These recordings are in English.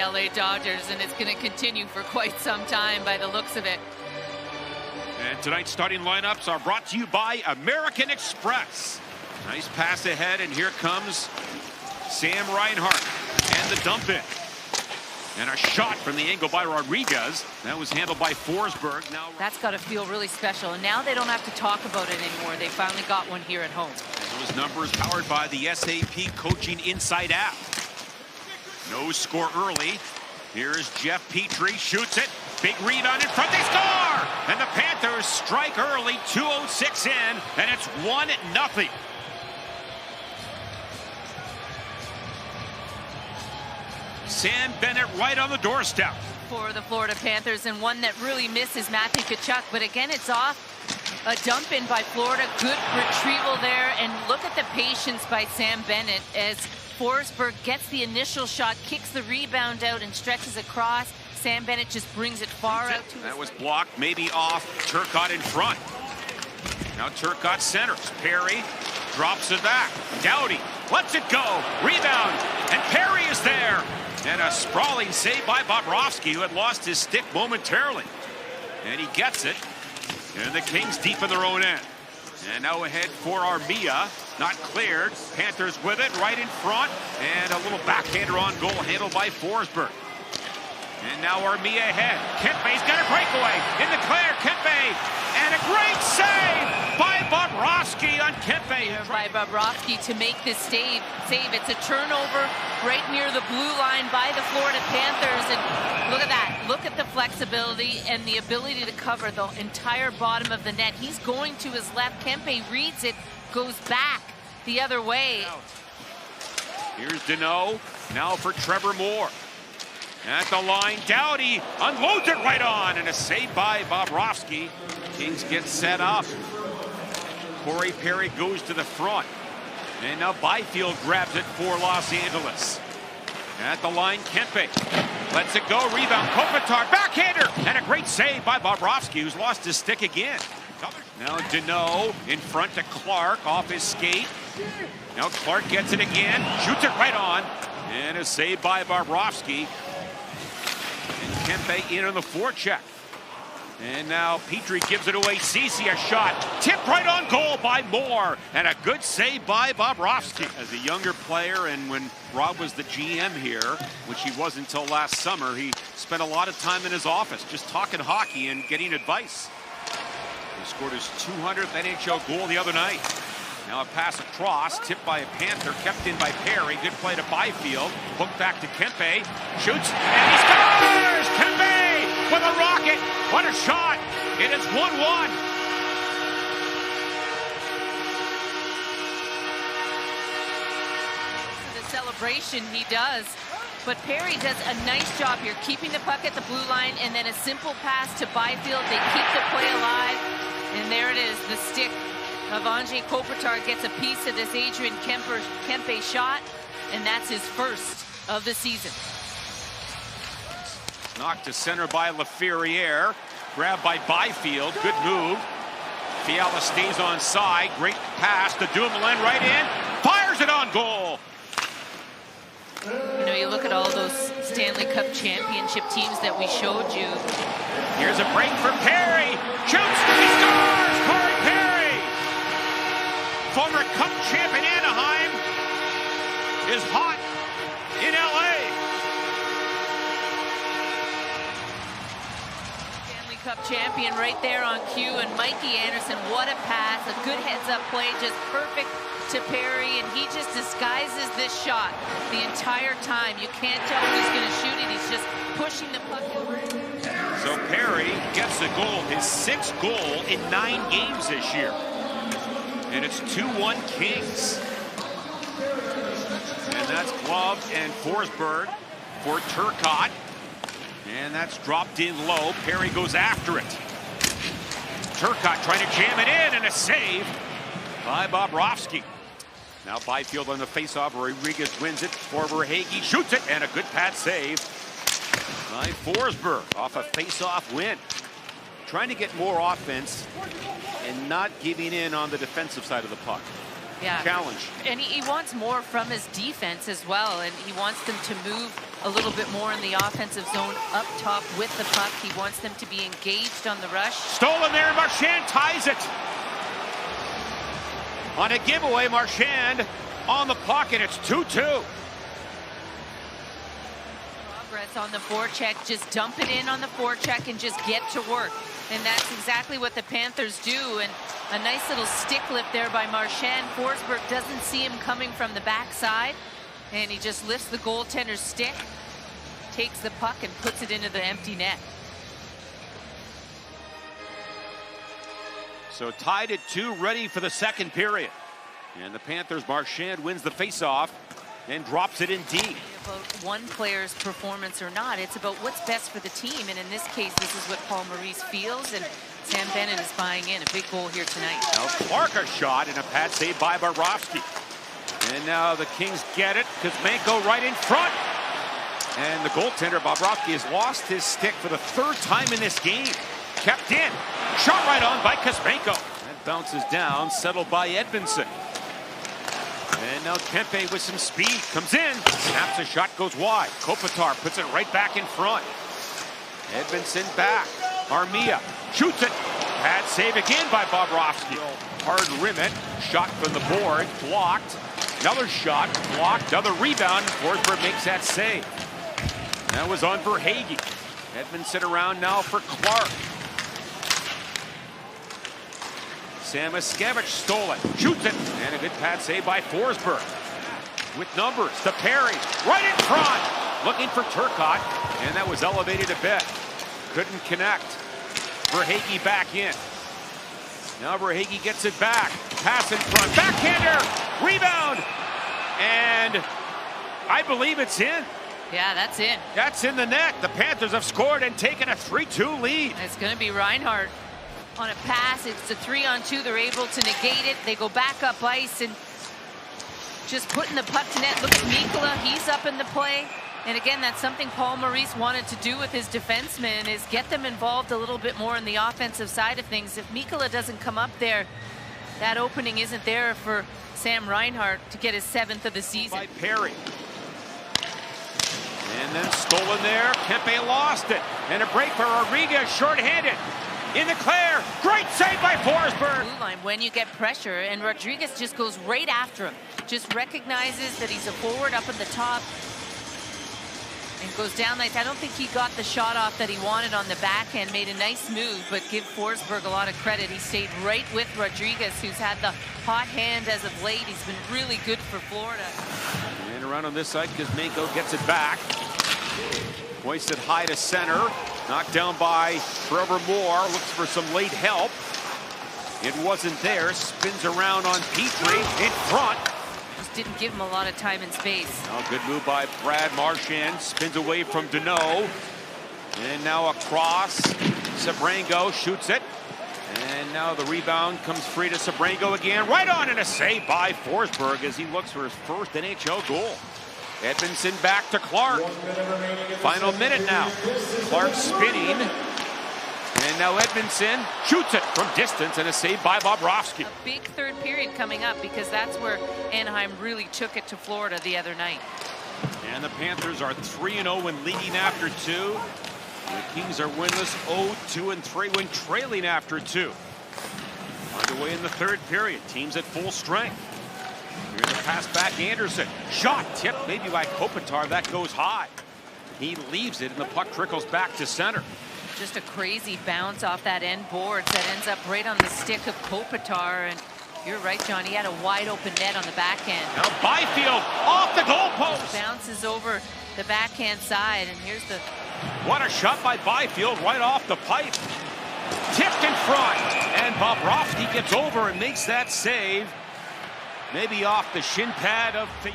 the LA Dodgers, and it's going to continue for quite some time by the looks of it. And tonight's starting lineups are brought to you by American Express. Nice pass ahead, and here comes Sam Reinhart and the dump in. And a shot from the angle by Rodriguez. That was handled by Forsberg. Now that's got to feel really special. And now they don't have to talk about it anymore. They finally got one here at home. And those numbers powered by the SAP Coaching Inside app. No score early. Here's Jeff Petrie, shoots it. Big rebound in front, they score! And the Panthers strike early, 2:06 in, and it's 1-0. Sam Bennett right on the doorstep. For the Florida Panthers, and one that really misses Matthew Tkachuk. But again, it's off a dump in by Florida. Good retrieval there, and look at the patience by Sam Bennett as Forsberg gets the initial shot, kicks the rebound out, and stretches across. Sam Bennett just brings it far out. That was blocked, maybe off. Turcotte in front. Now Turcotte centers. Perry drops it back. Doughty lets it go. Rebound, and Perry is there. And a sprawling save by Bobrovsky, who had lost his stick momentarily. And he gets it. And the Kings deep in their own end. And now ahead for Armia. Not cleared. Panthers with it right in front. And a little backhander on goal handled by Forsberg. And now Armia ahead. Kempe's got a breakaway. In the clear, Kempe. And a great save by Bobrovsky on Kempe. By Bobrovsky to make this save. It's a turnover right near the blue line by the Florida Panthers. And look at that. Look at the flexibility and the ability to cover the entire bottom of the net. He's going to his left. Kempe reads it, goes back the other way. Here's Deneau. Now for Trevor Moore. At the line, Doughty unloads it right on, and a save by Bobrovsky. Kings get set up. Corey Perry goes to the front. And now Byfield grabs it for Los Angeles. At the line, Kempe lets it go, rebound, Kopitar, backhander, and a great save by Bobrovsky, who's lost his stick again. Now Deneau in front to Clark, off his skate. Now Clark gets it again, shoots it right on, and a save by Bobrovsky. And Kempe in on the forecheck. And now Petrie gives it away. Ceci a shot. Tipped right on goal by Moore. And a good save by Bobrovsky. As a younger player, and when Rob was the GM here, which he was until last summer, he spent a lot of time in his office just talking hockey and getting advice. He scored his 200th NHL goal the other night. Now a pass across, tipped by a Panther, kept in by Perry. Good play to Byfield. Hooked back to Kempe. Shoots, and he scores! Kempe with a rocket. What a shot! It is 1-1. The celebration he does. But Perry does a nice job here, keeping the puck at the blue line, and then a simple pass to Byfield. They keep the play alive. And there it is, the stick of Anze Kopitar gets a piece of this Adrian Kempe shot, and that's his first of the season. Knocked to center by Laferriere. Grabbed by Byfield. Good move. Fiala stays on side. Great pass to Dumoulin right in. Fires it on goal. You know, you look at all those Stanley Cup championship teams that we showed you. Here's a break for Perry. Shoots. He scores. Corey Perry. Former Cup champion Anaheim is hot in LA. Stanley Cup champion right there on cue, and Mikey Anderson, what a pass, a good heads-up play, just perfect to Perry, and he just disguises this shot the entire time. You can't tell when he's going to shoot it. He's just pushing the puck. So Perry gets a goal, his 6th goal in 9 games this year. And it's 2-1 Kings. And that's gloved and Forsberg for Turcotte. And that's dropped in low. Perry goes after it. Turcotte trying to jam it in, and a save by Bobrovsky. Now Byfield on the faceoff. Rodriguez wins it for Verhaeghe. Shoots it, and a good pad save by Forsberg off a faceoff win. Trying to get more offense and not giving in on the defensive side of the puck. Yeah. Challenge. And he wants more from his defense as well, and he wants them to move a little bit more in the offensive zone up top with the puck. He wants them to be engaged on the rush. Stolen there, Marchand ties it. On a giveaway, Marchand on the puck, and it's 2-2. Progress on the forecheck, just dump it in on the forecheck and just get to work. And that's exactly what the Panthers do. And a nice little stick lift there by Marchand. Forsberg doesn't see him coming from the backside, and he just lifts the goaltender's stick, takes the puck and puts it into the empty net. So tied at 2, ready for the second period. And the Panthers, Marchand wins the faceoff and drops it in deep. About one player's performance or not, it's about what's best for the team. And in this case, this is what Paul Maurice feels, and Sam Bennett is buying in. A big goal here tonight. Now Clark a shot and a pad save by Bobrovsky. And now the Kings get it. Kuzmenko right in front. And the goaltender, Bobrovsky, has lost his stick for the third time in this game. Kept in. Shot right on by Kuzmenko. That bounces down, settled by Edmondson. And now Kempe with some speed comes in. Snaps a shot, goes wide. Kopitar puts it right back in front. Edmondson back. Armia shoots it. Bad save again by Bobrovsky. Hard rim it. Shot from the board. Blocked. Another shot. Blocked. Another rebound. Forsberg makes that save. That was on Verhaeghe. Edmondson around now for Clark. Samoskevich stole it. Shoots it. And a good pad save by Forsberg. With numbers to Perry. Right in front. Looking for Turcotte. And that was elevated a bit. Couldn't connect. Verhaeghe back in. Now Verhaeghe gets it back. Pass in front. Backhander. Rebound. And I believe it's in. Yeah, that's in. That's in the net. The Panthers have scored and taken a 3-2 lead. It's going to be Reinhart on a pass. It's a 3-on-2. They're able to negate it. They go back up ice and just putting the puck to net. Look at Mikkola. He's up in the play. And again, that's something Paul Maurice wanted to do with his defensemen, is get them involved a little bit more in the offensive side of things. If Mikkola doesn't come up there, that opening isn't there for Sam Reinhart to get his 7th of the season. By Perry. And then stolen there. Kempe lost it. And a break for Rodriguez, shorthanded. In the clear. Great save by Forsberg. Blue line when you get pressure, and Rodriguez just goes right after him. Just recognizes that he's a forward up at the top and goes down nice. I don't think he got the shot off that he wanted on the backhand. Made a nice move, but give Forsberg a lot of credit. He stayed right with Rodriguez, who's had the hot hand as of late. He's been really good for Florida. And around on this side, Kuzmenko gets it back. Hoisted high to center. Knocked down by Trevor Moore. Looks for some late help. It wasn't there. Spins around on Petrie in front. Just didn't give him a lot of time and space. Now good move by Brad Marchand. Spins away from Deneau. And now across. Sabrango shoots it. And now the rebound comes free to Sabrango again. Right on, and a save by Forsberg as he looks for his first NHL goal. Edmondson back to Clark. Final minute now. Clark spinning. And now Edmondson shoots it from distance, and a save by Bobrovsky. A big third period coming up, because that's where Anaheim really took it to Florida the other night. And the Panthers are 3-0 when leading after 2. The Kings are winless 0-2-3 when trailing after 2. Underway in the third period. Teams at full strength. Here's a pass back, Anderson. Shot tipped maybe by Kopitar. That goes high. He leaves it, and the puck trickles back to center. Just a crazy bounce off that end boards that ends up right on the stick of Kopitar. And you're right, John. He had a wide open net on the backhand. Now Byfield off the goalpost. Bounces over the backhand side, and here's the... What a shot by Byfield right off the pipe. Tipped in front, and Bobrovsky gets over and makes that save. Maybe off the shin pad of the...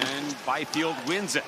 And Byfield wins it.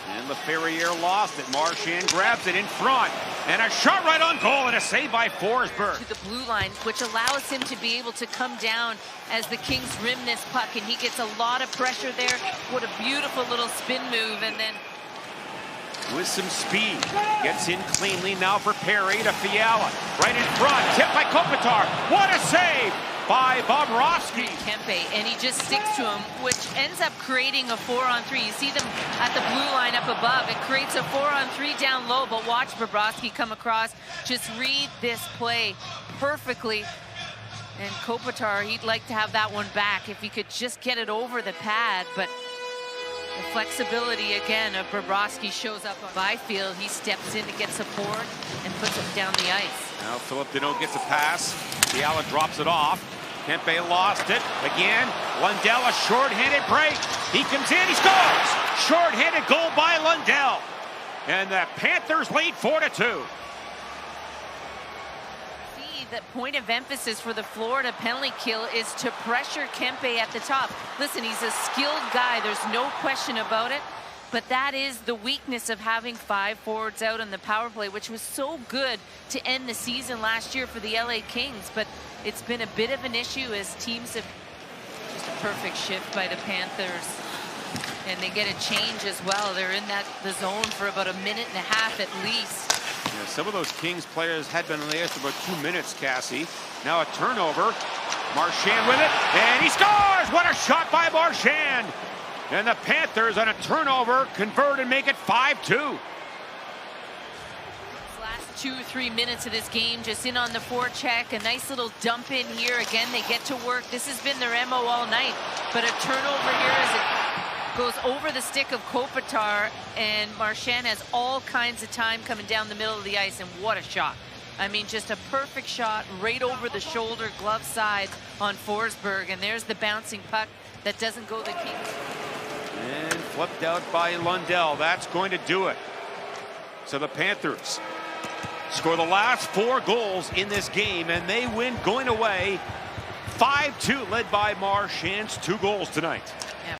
And LaFerriere lost it. Marchand grabs it in front. And a shot right on goal, and a save by Forsberg. To the blue line, which allows him to be able to come down as the Kings rim this puck. And he gets a lot of pressure there. What a beautiful little spin move. And then... with some speed. Gets in cleanly now for Perry to Fiala. Right in front. Tipped by Kopitar. What a save by Bobrovsky. Kempe, and he just sticks to him, which ends up creating a 4-on-3. You see them at the blue line up above. It creates a 4-on-3 down low, but watch Bobrovsky come across. Just read this play perfectly. And Kopitar, he'd like to have that one back if he could just get it over the pad, but the flexibility again of Bobrovsky shows up on Byfield. He steps in to get support and puts it down the ice. Now Philip Deneau gets a pass. Fiala drops it off. Kempe lost it again. Lundell, a short-handed break. He comes in, he scores. Short-handed goal by Lundell, and the Panthers lead 4-2. The point of emphasis for the Florida penalty kill is to pressure Kempe at the top. Listen, he's a skilled guy, there's no question about it, but that is the weakness of having 5 forwards out on the power play, which was so good to end the season last year for the LA Kings, but it's been a bit of an issue as teams have just a perfect shift by the Panthers, and they get a change as well. They're in the zone for about a minute and a half at least. Yeah, some of those Kings players had been on the ice for about 2 minutes, Cassie. Now a turnover. Marchand with it, and he scores! What a shot by Marchand! And the Panthers on a turnover convert and make it 5-2. Last 2 or 3 minutes of this game, just in on the forecheck. A nice little dump in here. Again, they get to work. This has been their MO all night. But a turnover here as it goes over the stick of Kopitar, and Marchand has all kinds of time coming down the middle of the ice, and what a shot. I mean, just a perfect shot right over the shoulder, glove side on Forsberg, and there's the bouncing puck that doesn't go the Kings. And flipped out by Lundell. That's going to do it. So the Panthers score the last 4 goals in this game, and they win going away 5-2, led by Marchand's 2 goals tonight.